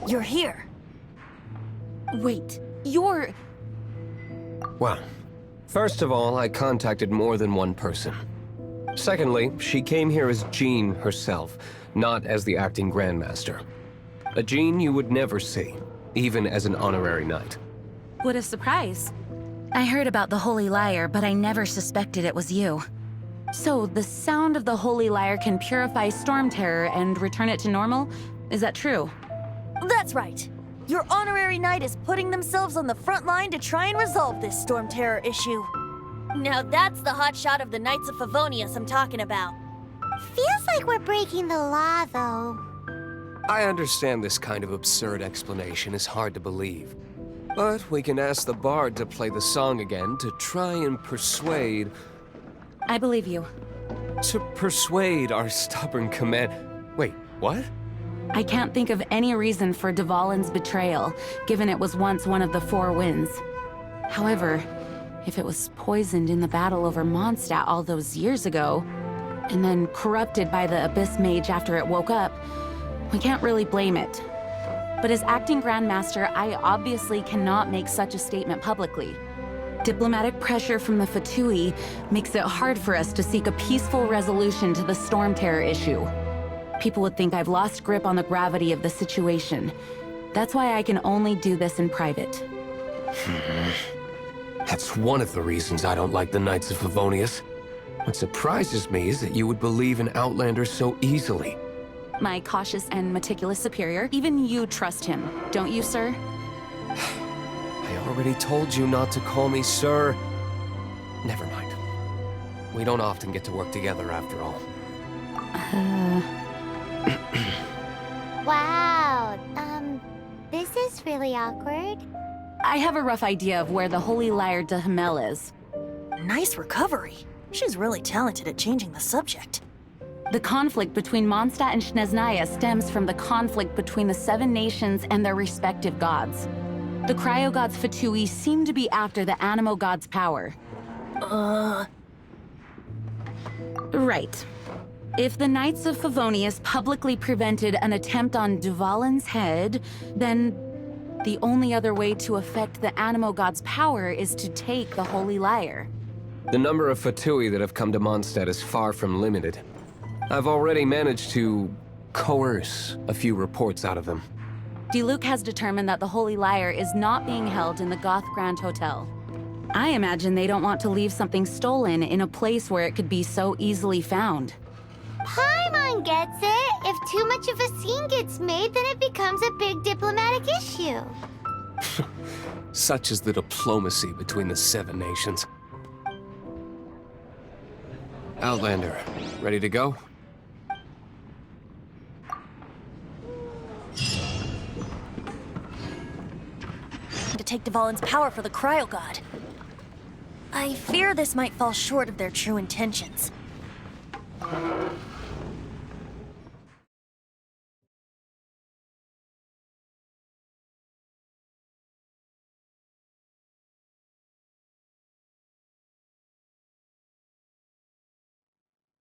You're here. Wait, you're... Well, first of all, I contacted more than one person. Secondly, she came here as Jean herself, not as the acting Grandmaster. A Jean you would never see, even as an honorary knight. What a surprise. I heard about the Holy Lyre, but I never suspected it was you. So, the sound of the Holy Lyre can purify Storm Terror and return it to normal? Is that true? That's right. Your honorary knight is putting themselves on the front line to try and resolve this Storm Terror issue. Now that's the hotshot of the Knights of Favonius I'm talking about. Feels like we're breaking the law, though. I understand this kind of absurd explanation is hard to believe. But we can ask the bard to play the song again to try and persuade... I believe you. To persuade our stubborn command... Wait, what? I can't think of any reason for Dvalin's betrayal, given it was once one of the Four Winds. However, if it was poisoned in the battle over Mondstadt all those years ago, and then corrupted by the Abyss Mage after it woke up, we can't really blame it. But as acting Grandmaster, I obviously cannot make such a statement publicly. Diplomatic pressure from the Fatui makes it hard for us to seek a peaceful resolution to the Storm Terror issue. People would think I've lost grip on the gravity of the situation. That's why I can only do this in private. That's one of the reasons I don't like the Knights of Favonius. What surprises me is that you would believe in Outlanders so easily. My cautious and meticulous superior, even you trust him, don't you, sir? I already told you not to call me sir. Never mind. We don't often get to work together after all. Wow, this is really awkward. I have a rough idea of where the Holy Lyre de Hamel is. Nice recovery. She's really talented at changing the subject. The conflict between Mondstadt and Snezhnaya stems from the conflict between the Seven Nations and their respective gods. The cryo-gods Fatui seem to be after the Anemo god's power. Right. If the Knights of Favonius publicly prevented an attempt on Dvalin's head, then the only other way to affect the Anemo god's power is to take the Holy Lyre. The number of Fatui that have come to Mondstadt is far from limited. I've already managed to coerce a few reports out of them. G.I.X has determined that the Holy Lyre is not being held in the Goth Grand Hotel. I imagine they don't want to leave something stolen in a place where it could be so easily found. Paimon gets it. If too much of a scene gets made, then it becomes a big diplomatic issue. Such is the diplomacy between the Seven Nations. Outlander, ready to go? To take Dvalin's power for the Cryo God. I fear this might fall short of their true intentions.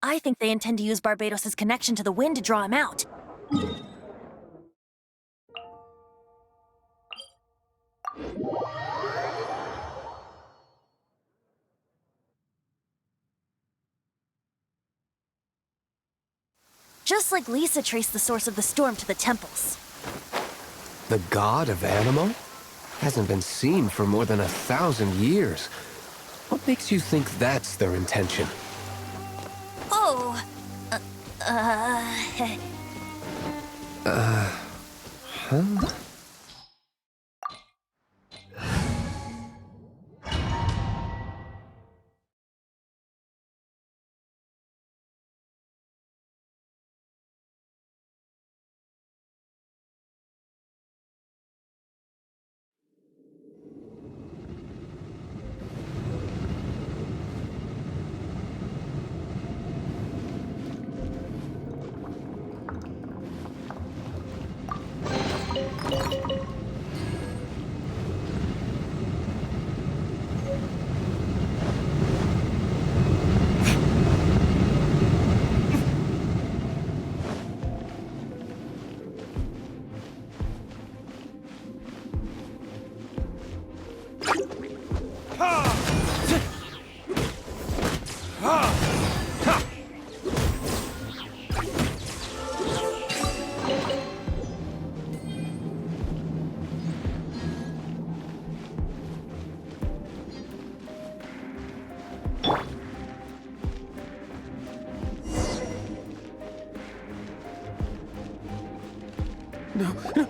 I think they intend to use Barbados' connection to the wind to draw him out. Just like Lisa traced the source of the storm to the temples. The god of Anemo? Hasn't been seen for more than 1,000 years. What makes you think that's their intention? Oh, Huh?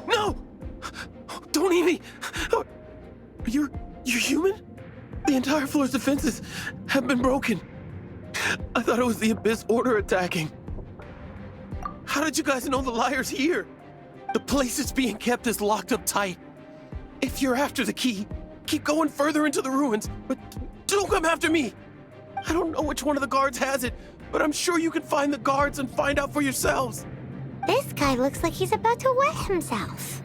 No! Don't eat me! You're human? The entire floor's defenses have been broken. I thought it was the Abyss Order attacking. How did you guys know the liar's here? The place it's being kept is locked up tight. If you're after the key, keep going further into the ruins, but don't come after me. I don't know which one of the guards has it, but I'm sure you can find the guards and find out for yourselves. This guy looks like he's about to wet himself.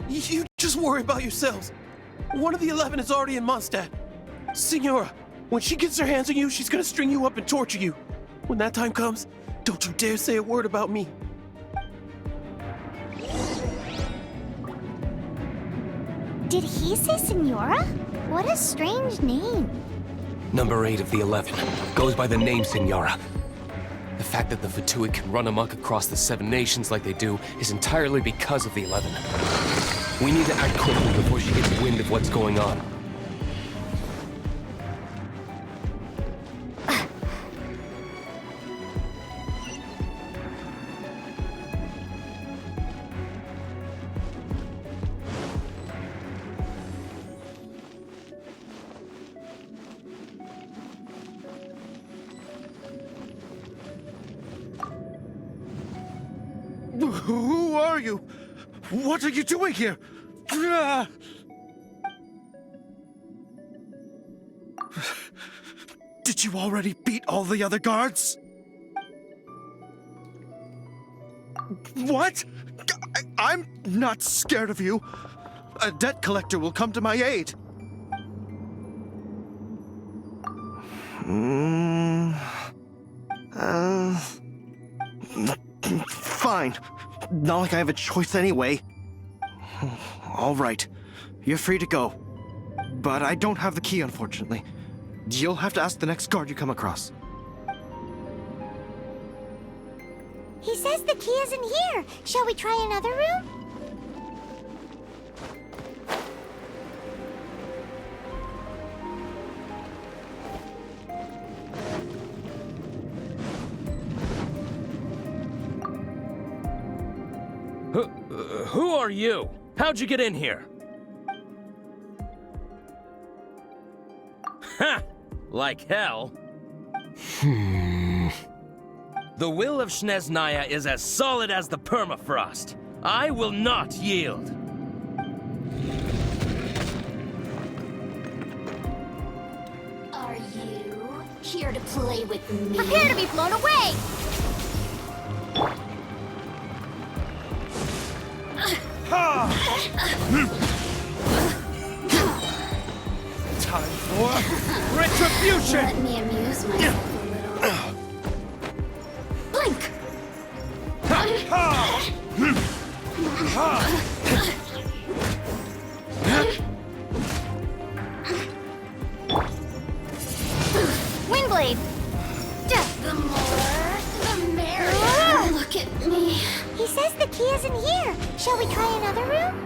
You just worry about yourselves. One of the 11 is already in Mondstadt. Signora, when she gets her hands on you, she's gonna string you up and torture you. When that time comes, don't you dare say a word about me. Did he say Senora? What a strange name. Number 8 of the 11 goes by the name Signora. The fact that the Vituid can run amok across the 7 nations like they do is entirely because of the 11. We need to act quickly before she gets wind of what's going on. Who are you? What are you doing here? Did you already beat all the other guards? What? I'm not scared of you. A debt collector will come to my aid. Fine. Not like I have a choice anyway. All right. You're free to go. But I don't have the key, unfortunately. You'll have to ask the next guard you come across. He says the key isn't here. Shall we try another room? Who are you? How'd you get in here? Ha! Like hell. The will of Snezhnaya is as solid as the permafrost. I will not yield. Are you here to play with me? Prepare to be blown away! Time for retribution! Let me amuse myself a little. Blink! Windblade! The more, the merrier. Look at me. He says the key isn't here. Shall we try another room?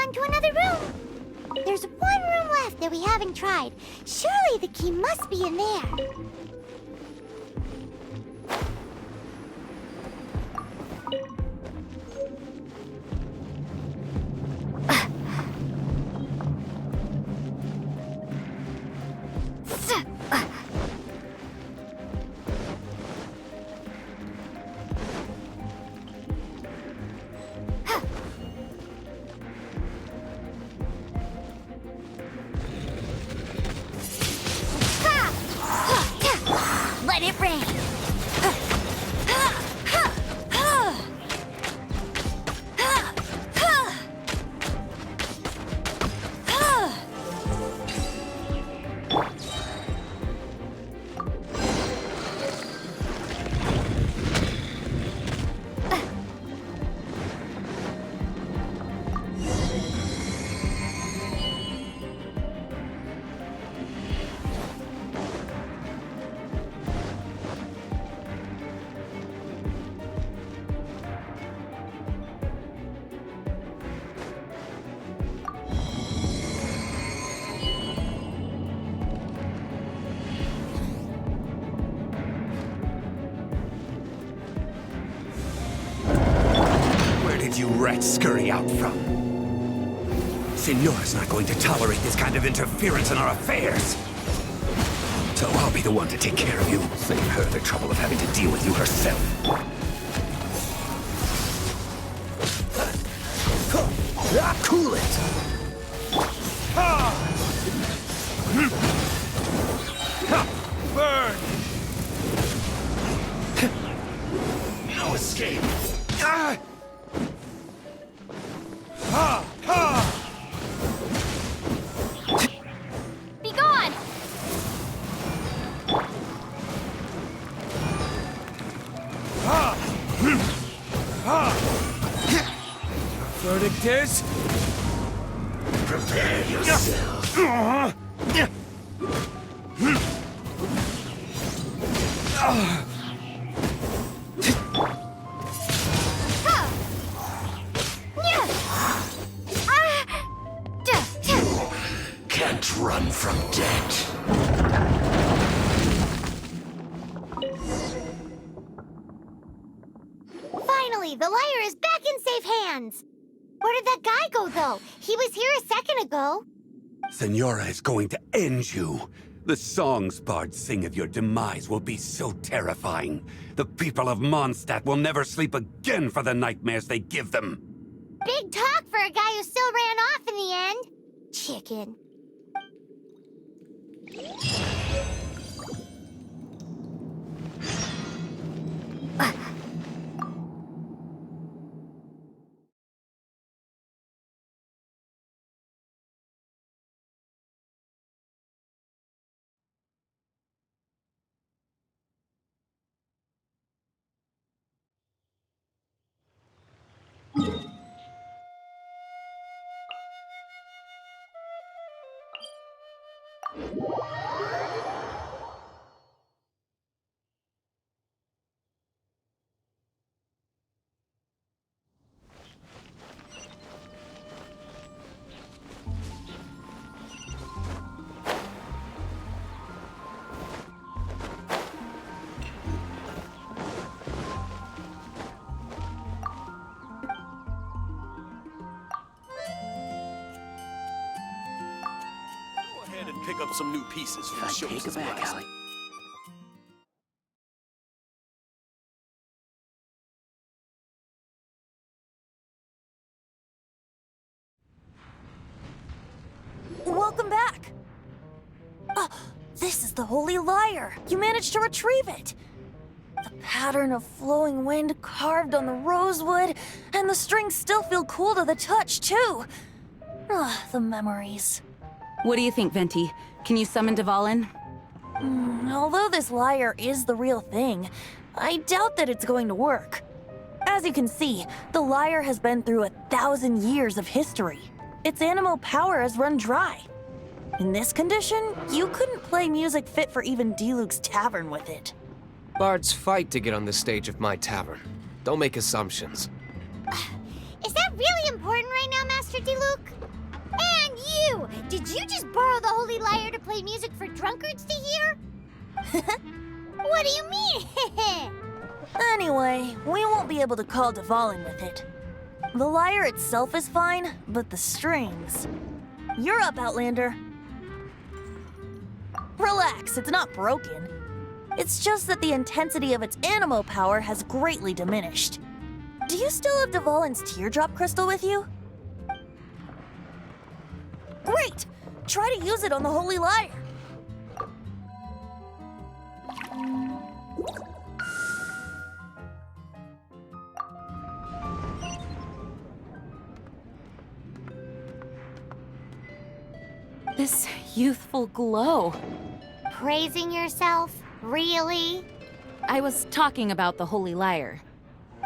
on to another room. There's one room left that we haven't tried. Surely the key must be in there. Let it rain. You rats scurry out from? Signora's not going to tolerate this kind of interference in our affairs. So I'll be the one to take care of you. Save her the trouble of having to deal with you herself. Cool it! Burn! No escape! Be gone! Verdict is... prepare yourself. Can't run from death. Finally, the liar is back in safe hands. Where did that guy go, though? He was here a second ago. Signora is going to end you. The songs bards sing of your demise will be so terrifying. The people of Mondstadt will never sleep again for the nightmares they give them. Big talk for a guy who still ran off in the end. Chicken. And pick up some new pieces for the show. Take it back, Allie. Welcome back. This is the Holy Lyre. You managed to retrieve it. The pattern of flowing wind carved on the rosewood, and the strings still feel cool to the touch, too. The memories. What do you think, Venti? Can you summon Dvalin? Although this lyre is the real thing, I doubt that it's going to work. As you can see, the lyre has been through 1,000 years of history. Its Anemo power has run dry. In this condition, you couldn't play music fit for even Diluc's tavern with it. Bards fight to get on the stage of my tavern. Don't make assumptions. Is that really important right now, Master Diluc? And you! Did you just borrow the Holy Lyre to play music for drunkards to hear? What do you mean? Anyway, we won't be able to call Dvalin with it. The lyre itself is fine, but the strings... You're up, Outlander. Relax, it's not broken. It's just that the intensity of its Anemo power has greatly diminished. Do you still have Dvalin's teardrop crystal with you? Great! Try to use it on the Holy Lyre. This youthful glow. Praising yourself? Really? I was talking about the Holy Lyre.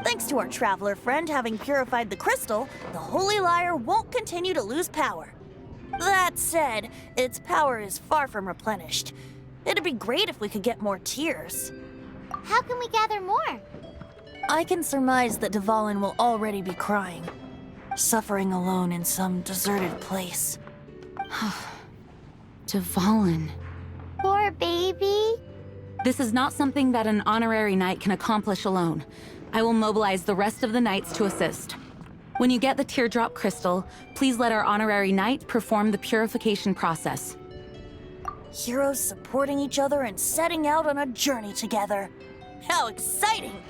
Thanks to our traveler friend having purified the crystal, the Holy Lyre won't continue to lose power. That said, its power is far from replenished. It'd be great if we could get more tears. How can we gather more? I can surmise that Dvalin will already be crying, suffering alone in some deserted place. Dvalin. Poor baby. This is not something that an honorary knight can accomplish alone. I will mobilize the rest of the knights to assist. When you get the teardrop crystal, please let our honorary knight perform the purification process. Heroes supporting each other and setting out on a journey together. How exciting!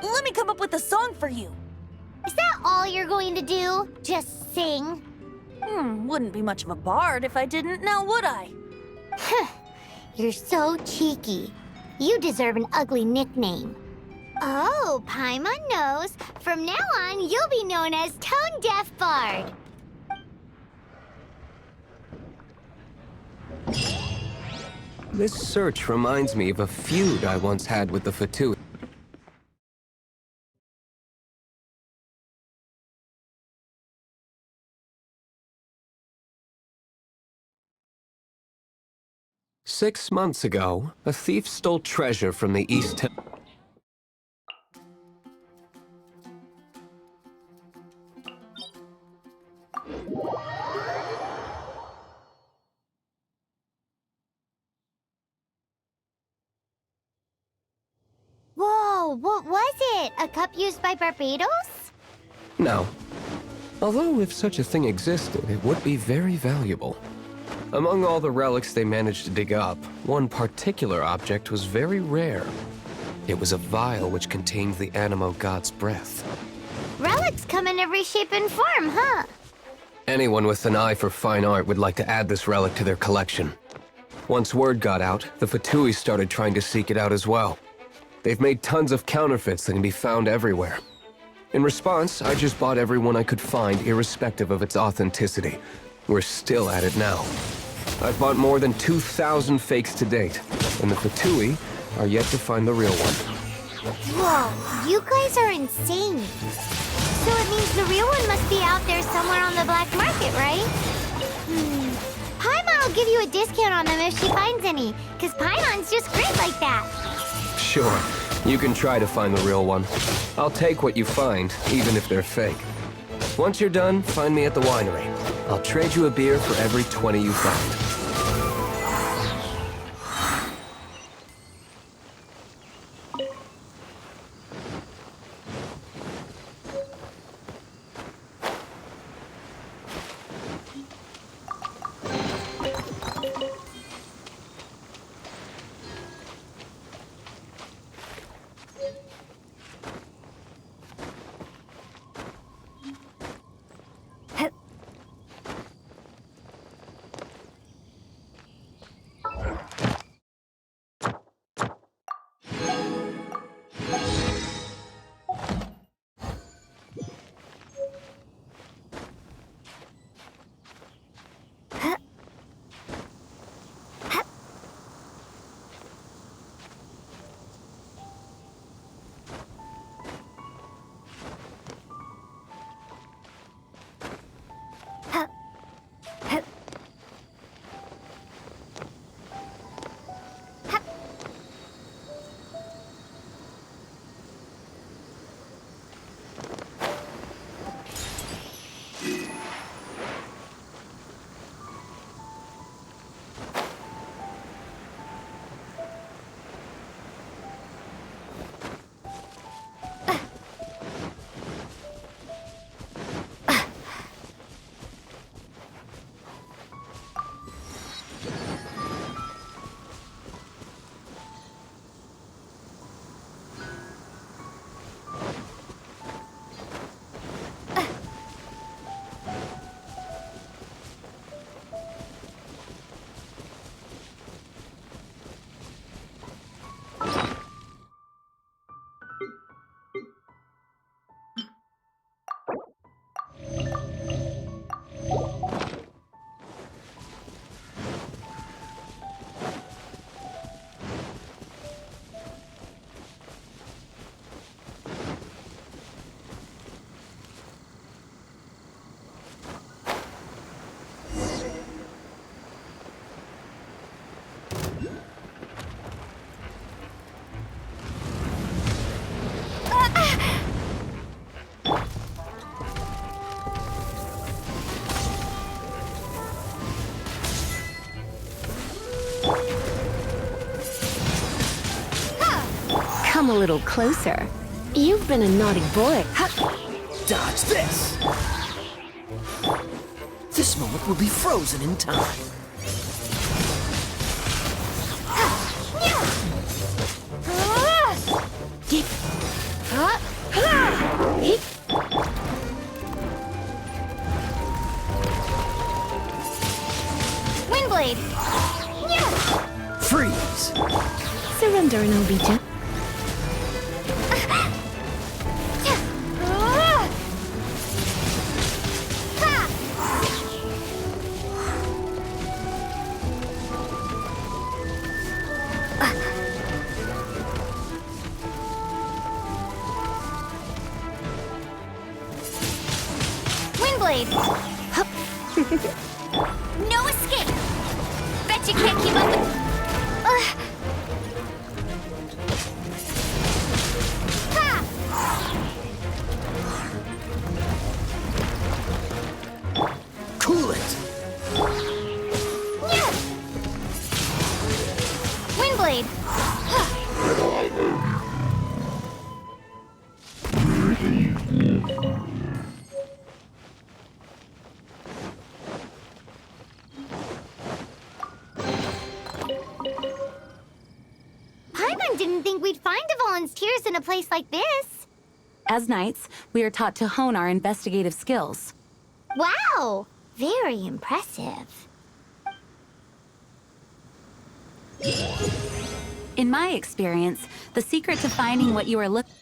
Let me come up with a song for you. Is that all you're going to do? Just sing? Wouldn't be much of a bard if I didn't, now would I? You're so cheeky. You deserve an ugly nickname. Oh, Paimon knows. From now on, you'll be known as Tone Deaf Bard. This search reminds me of a feud I once had with the Fatui. Six months ago, a thief stole treasure from the East Temple. Whoa, what was it? A cup used by Barbados? No. Although if such a thing existed, it would be very valuable. Among all the relics they managed to dig up, one particular object was very rare. It was a vial which contained the Anemo god's breath. Relics come in every shape and form, huh? Anyone with an eye for fine art would like to add this relic to their collection. Once word got out, the Fatui started trying to seek it out as well. They've made tons of counterfeits that can be found everywhere. In response, I just bought every one I could find, irrespective of its authenticity. We're still at it now. I've bought more than 2,000 fakes to date, and the Fatui are yet to find the real one. Whoa, you guys are insane. So it means the real one must be out there somewhere on the black market, right? Paimon will give you a discount on them if she finds any, because Paimon's just great like that. Sure, you can try to find the real one. I'll take what you find, even if they're fake. Once you're done, find me at the winery. I'll trade you a beer for every 20 you find. Come a little closer. You've been a naughty boy. Dodge this! This moment will be frozen in time. Windblade! Freeze! Surrender and I'll be gentle. Windblade! No escape! Bet you can't keep up with... Cool it! Windblade! Paimon didn't think we'd find Dvalin's tears in a place like this. As knights, we are taught to hone our investigative skills. Wow! Very impressive. In my experience, the secret to finding what you are looking